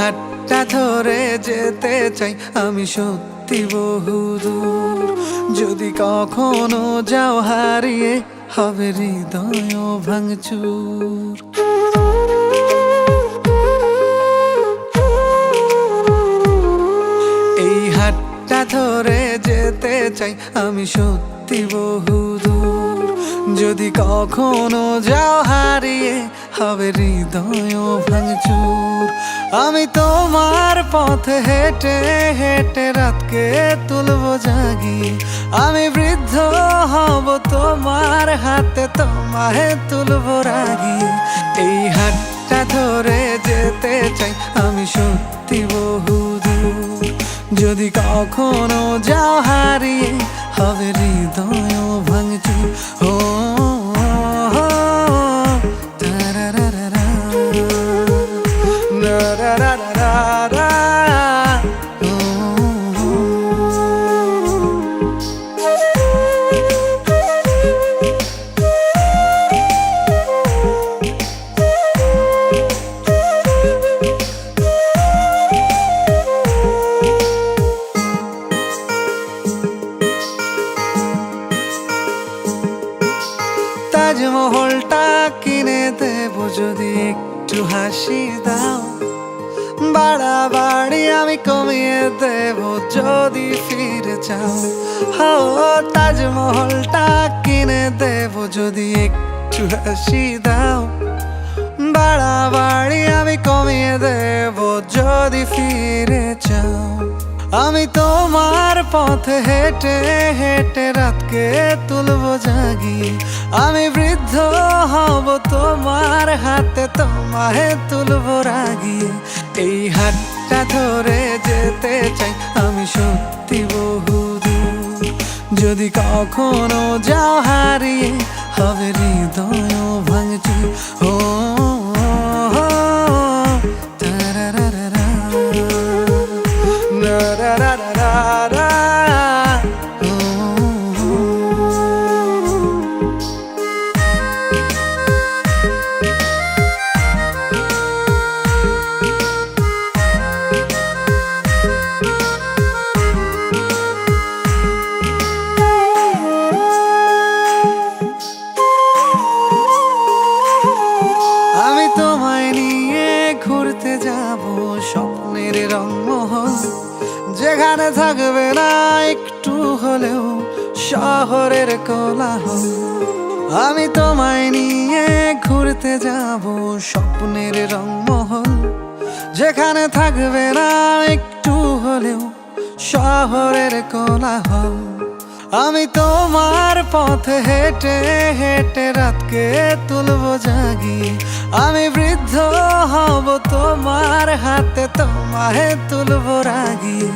হাতটা ধরে যেতে চাই আমি সত্যি বহুদূর। যদি কখনো যাও হারিয়ে হবে হৃদয় ভাঙচুর। এই হাতটা ধরে যেতে চাই আমি সত্যি বহুদূর। যদি কখনো যাও হারিয়ে হবে হৃদয় ভাঙচুর। আমি তোমার পথে হেঁটে হেঁটে রাতকে তুলবো জাগিয়ে। আমি বৃদ্ধ হব তোমার হাতে তোমায় তুলবো রাগিয়ে। এই হাতটা ধরে যেতে চাই আমি সত্যি বহুদূর। যদি কখনো যাও হারিয়ে হবে হৃদয় ভাঙচুর। ও তাজমহলটা কিনে দেবো যদি একটু হাসি দাও। বাড়াবাড়ি আমি কমিয়ে দেবো যদি ফিরে চাও। তাজমহলটা কিনে দেবো যদি একটু হাসি দাও। বাড়াবাড়ি আমি কমিয়ে দেবো যদি ফিরে চাও। আমি তোমার পথে হেঁটে হেঁটে রাতকে তুলবো জাগিয়ে। আমি বৃদ্ধ হব তোমার হাতে তোমায় তুলবো রাগিয়ে। এই হাতটা ধরে যেতে চাই আমি সত্যি বহুদূর। যদি কখনো যাও হারিয়ে হবে হৃদয় ভাঙচুর। ও আমি তোমায় নিয়ে ঘুরতে যাব স্বপ্নের রংমহল। যেখানে থাকবে না একটু হলেও শহরের কোলাহল। আমি তোমায় নিয়ে ঘুরতে যাব স্বপ্নের রংমহল। যেখানে থাকবে না একটু হলেও শহরের কোলাহল। আমি তোমার পথে হেঁটে হেঁটে রাতকে তুলবো জাগিয়ে। আমি বৃদ্ধ হব তোমার হাতে তোমায় তুলবো রাগিয়ে।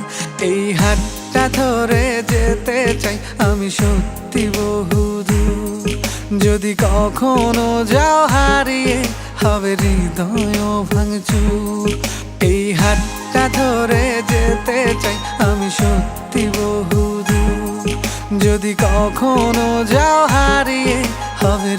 এই হাতটা ধরে যেতে চাই আমি সত্যি বহুদূর। যদি কখনো যাও হারিয়ে হবে হৃদয় ভাঙচুর। এই হাতটা ধরে যেতে চাই আমি সত্যি বহুদূর। যদি কখনো যাও হারিয়ে হবে